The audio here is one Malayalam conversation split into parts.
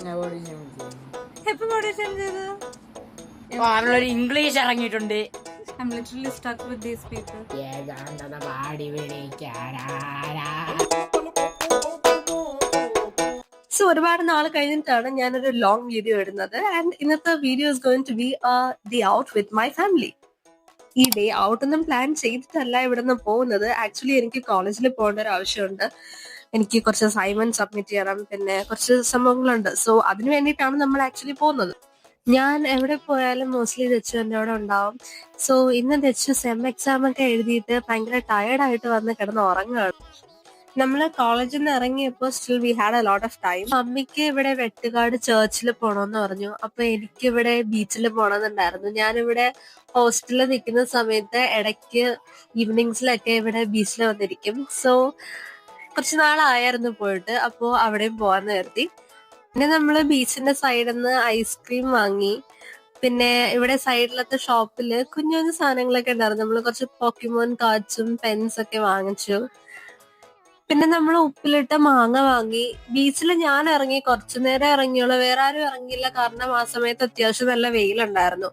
എപ്പോ ബോഡി ഷേം ചെയ്തു? ഒരു ഇംഗ്ലീഷ് ഇറങ്ങിയിട്ടുണ്ട്. I'm literally stuck with these people. So ഒരുപാട് നാൾ കഴിഞ്ഞിട്ടാണ് ഞാനൊരു ലോങ് വീഡിയോ ഇടുന്നത്. ആൻഡ് ഇന്നത്തെ video is going to be day out with my family. ഈ ഡേ ഔട്ട് ഒന്നും പ്ലാൻ ചെയ്തിട്ടല്ല ഇവിടെ നിന്ന് പോകുന്നത്. ആക്ച്വലി എനിക്ക് കോളേജിൽ പോകേണ്ട ഒരു ആവശ്യമുണ്ട്. എനിക്ക് കുറച്ച് അസൈൻമെന്റ് സബ്മിറ്റ് ചെയ്യണം, പിന്നെ കുറച്ച് സംഭവങ്ങളുണ്ട്. സോ അതിന് വേണ്ടിയിട്ടാണ് നമ്മൾ ആക്ച്വലി പോകുന്നത്. ഞാൻ എവിടെ പോയാലും മോസ്റ്റ്ലി ദച്ചു എൻ്റെ അവിടെ ഉണ്ടാവും. സോ ഇന്ന് ദച്ചു സെം എക്സാം ഒക്കെ എഴുതിയിട്ട് ഭയങ്കര ടയർഡായിട്ട് വന്ന് കിടന്ന് ഉറങ്ങുകയാണ്. നമ്മള് കോളേജിൽ നിന്ന് ഇറങ്ങിയപ്പോൾ still we had a lot of time. അമ്മയ്ക്ക് ഇവിടെ വെട്ടുകാട് ചേർച്ചിൽ പോണോന്ന് പറഞ്ഞു. അപ്പൊ എനിക്ക് ഇവിടെ ബീച്ചിൽ പോണമെന്നുണ്ടായിരുന്നു. ഞാനിവിടെ ഹോസ്റ്റലിൽ നിൽക്കുന്ന സമയത്ത് ഇടയ്ക്ക് ഈവനിങ്സിലൊക്കെ ഇവിടെ ബീച്ചിൽ വന്നിരിക്കും. സോ കുറച്ച് നാളായിരുന്നു പോയിട്ട്. അപ്പോ അവിടെയും പോവാന്ന് കരുതി. പിന്നെ നമ്മള് ബീച്ചിന്റെ സൈഡിൽ നിന്ന് ഐസ്ക്രീം വാങ്ങി. പിന്നെ ഇവിടെ സൈഡിലത്തെ ഷോപ്പില് കുഞ്ഞു കുഞ്ഞു സാധനങ്ങളൊക്കെ ഉണ്ടായിരുന്നു. നമ്മള് കുറച്ച് പോക്കിമോൻ കാർഡ്സും പെൻസ് ഒക്കെ വാങ്ങിച്ചു. പിന്നെ നമ്മൾ ഉപ്പിലിട്ട മാങ്ങ വാങ്ങി. ബീച്ചിൽ ഞാൻ ഇറങ്ങി, കുറച്ചു നേരം ഇറങ്ങിയുള്ളൂ, വേറെ ആരും ഇറങ്ങിയില്ല. കാരണം ആ സമയത്ത് അത്യാവശ്യം നല്ല വെയിലുണ്ടായിരുന്നു.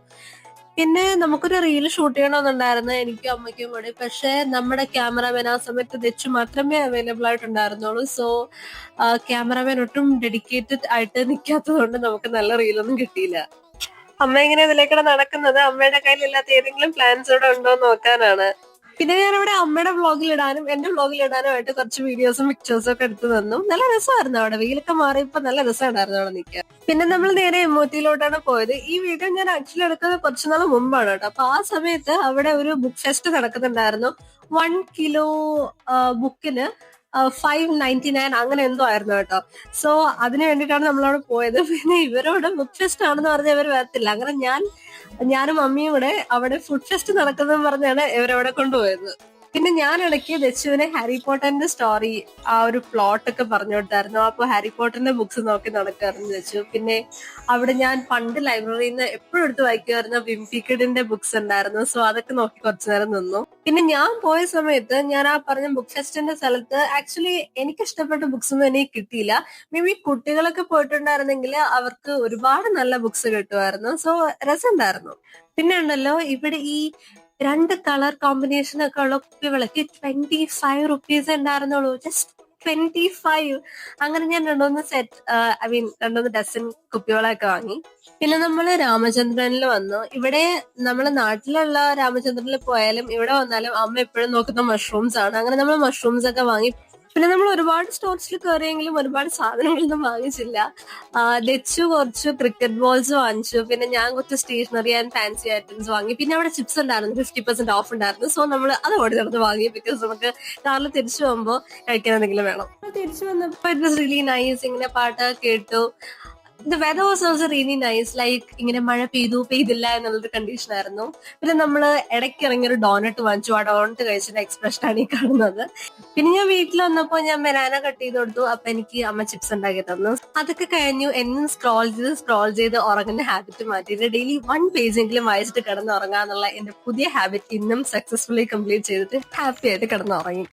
പിന്നെ നമുക്കൊരു റീൽ ഷൂട്ട് ചെയ്യണമെന്നുണ്ടായിരുന്നു എനിക്കും അമ്മയ്ക്കും കൂടി. പക്ഷെ നമ്മുടെ ക്യാമറാമാൻ ആ സമയത്ത് ദച്ചു മാത്രമേ അവൈലബിൾ ആയിട്ടുണ്ടായിരുന്നുള്ളൂ. സോ ക്യാമറാമാൻ ഒട്ടും ഡെഡിക്കേറ്റഡ് ആയിട്ട് നിൽക്കാത്തത് കൊണ്ട് നമുക്ക് നല്ല റീലൊന്നും കിട്ടിയില്ല. അമ്മ ഇങ്ങനെ ഇതിലേക്കൂടെ നടക്കുന്നത് അമ്മയുടെ കയ്യിലില്ലാത്ത ഏതെങ്കിലും പ്ലാൻസ് ഇവിടെ ഉണ്ടോ എന്ന് നോക്കാനാണ്. പിന്നെ ഞാനിവിടെ അമ്മയുടെ വ്ളോഗിൽ ഇടാനും എന്റെ വ്ളോഗിൽ ഇടാനുമായിട്ട് കുറച്ച് വീഡിയോസും പിക്ചേഴ്സും ഒക്കെ എടുത്തു തന്നു. നല്ല രസമായിരുന്നു അവിടെ. വെയിലൊക്കെ മാറിയപ്പോ നല്ല രസമുണ്ടായിരുന്നു അവിടെ നിൽക്കാൻ. പിന്നെ നമ്മൾ നേരെ എമ്മൂത്തിയിലോട്ടാണ് പോയത്. ഈ വീഡിയോ ഞാൻ ആക്ച്വലി എടുക്കുന്നത് കുറച്ചു നാൾ മുമ്പാണ് കേട്ടോ. അപ്പൊ ആ സമയത്ത് അവിടെ ഒരു ബുക്ക് ഫെസ്റ്റ് നടക്കുന്നുണ്ടായിരുന്നു. 1 കിലോ ബുക്കിന് 599 അങ്ങനെ എന്തോ ആയിരുന്നു കേട്ടോ. സോ അതിന് വേണ്ടിയിട്ടാണ് നമ്മളവിടെ പോയത്. പിന്നെ ഇവരോട് ബുക്ക് ഫെസ്റ്റ് ആണെന്ന് പറഞ്ഞാൽ ഇവർ വരത്തില്ല. അങ്ങനെ ഞാനും മമ്മിയും കൂടെ അവിടെ ഫുഡ് ഫെസ്റ്റ് നടക്കുന്നതെന്ന് പറഞ്ഞാണ് ഇവരവിടെ കൊണ്ടുപോയത്. പിന്നെ ഞാൻ ഇടയ്ക്ക് ദച്ചുവിനെ ഹാരി പോട്ടറിന്റെ സ്റ്റോറി ആ ഒരു പ്ലോട്ട് ഒക്കെ പറഞ്ഞു കൊടുത്തായിരുന്നു. അപ്പൊ ഹാരി പോട്ടറിന്റെ ബുക്സ് നോക്കി നടക്കാറുണ്ട് ദച്ചു. പിന്നെ അവിടെ ഞാൻ പണ്ട് ലൈബ്രറിയിൽ നിന്ന് എപ്പോഴും എടുത്ത് വായിക്കുമായിരുന്ന വിംപിക്കിഡിന്റെ ബുക്സ് ഉണ്ടായിരുന്നു. സോ അതൊക്കെ നോക്കി കുറച്ചു നേരം നിന്നു. പിന്നെ ഞാൻ പോയ സമയത്ത് ഞാൻ ആ പറഞ്ഞ ബുക്ക് ഫെസ്റ്റിന്റെ സ്ഥലത്ത് ആക്ച്വലി എനിക്ക് ഇഷ്ടപ്പെട്ട ബുക്സ് ഒന്നും എനിക്ക് കിട്ടിയില്ല. മേ ബി കുട്ടികളൊക്കെ പോയിട്ടുണ്ടായിരുന്നെങ്കിൽ അവർക്ക് ഒരുപാട് നല്ല ബുക്സ് കിട്ടുമായിരുന്നു. സോ രസമുണ്ടായിരുന്നു. പിന്നെ ഉണ്ടല്ലോ ഇവിടെ ഈ 2 കളർ കോമ്പിനേഷൻ ഒക്കെ ഉള്ള കുപ്പികളൊക്കെ 25 റുപ്പീസ് ഉണ്ടായിരുന്നുള്ളൂ. ജസ്റ്റ് 25. അങ്ങനെ ഞാൻ 2-3 ഡസൻ കുപ്പികളൊക്കെ വാങ്ങി. പിന്നെ നമ്മള് രാമചന്ദ്രനിൽ വന്നു. ഇവിടെ നമ്മള് നാട്ടിലുള്ള രാമചന്ദ്രനിൽ പോയാലും ഇവിടെ വന്നാലും അമ്മ എപ്പോഴും നോക്കുന്ന മഷ്റൂംസ് ആണ്. അങ്ങനെ നമ്മൾ മഷ്റൂംസ് ഒക്കെ വാങ്ങി. പിന്നെ നമ്മൾ ഒരുപാട് സ്റ്റോർസിൽ കയറിയെങ്കിലും ഒരുപാട് സാധനങ്ങളൊന്നും വാങ്ങിച്ചില്ല. ദച്ചു കുറച്ച് ക്രിക്കറ്റ് ബോൾസ് വാങ്ങിച്ചു. പിന്നെ ഞാൻ കുറച്ച് സ്റ്റേഷനറി ആൻഡ് ഫാൻസി ഐറ്റംസ് വാങ്ങി. പിന്നെ അവിടെ ചിപ്സ് ഉണ്ടായിരുന്നു, 50% ഓഫ് ഉണ്ടായിരുന്നു. സോ നമ്മൾ അത് ഓടി നടന്ന് വാങ്ങി. ബിക്കോസ് നമുക്ക് കാറിൽ തിരിച്ചു പോകുമ്പോൾ കഴിക്കാൻ എന്തെങ്കിലും വേണം. തിരിച്ചു വന്നപ്പോൾ ഇറ്റ് വാസ് റിയലി നൈസ്. ഇങ്ങനെ പാട്ട് കേട്ടു. The weather was also really nice. Like ഇങ്ങനെ മഴ പെയ്തില്ല എന്നുള്ളൊരു കണ്ടീഷൻ ആയിരുന്നു. പിന്നെ നമ്മള് ഇടയ്ക്ക് ഇറങ്ങിയ ഒരു ഡോണറ്റ് വാങ്ങിച്ചു. ആ ഡോണറ്റ് കഴിച്ചിട്ട് എക്സ്പ്രഷൻ ആണ് ഈ കാണുന്നത്. പിന്നെ ഞാൻ വീട്ടിൽ വന്നപ്പോ ഞാൻ ബനാന കട്ട് ചെയ്ത് കൊടുത്തു. അപ്പൊ എനിക്ക് അമ്മ ചിപ്സ് ഉണ്ടാക്കി തന്നു. അതൊക്കെ കഴിഞ്ഞു. എന്നും സ്ക്രോൾ ചെയ്ത് ഉറങ്ങുന്ന ഹാബിറ്റ് മാറ്റിയിട്ട് ഡെയിലി 1 പേജെങ്കിലും വായിച്ചിട്ട് കിടന്ന് ഉറങ്ങാന്നുള്ള എന്റെ പുതിയ ഹാബിറ്റ് ഇന്നും സക്സസ്ഫുള്ളി കംപ്ലീറ്റ് ചെയ്തിട്ട് ഹാപ്പി ആയിട്ട് കിടന്ന് ഉറങ്ങി.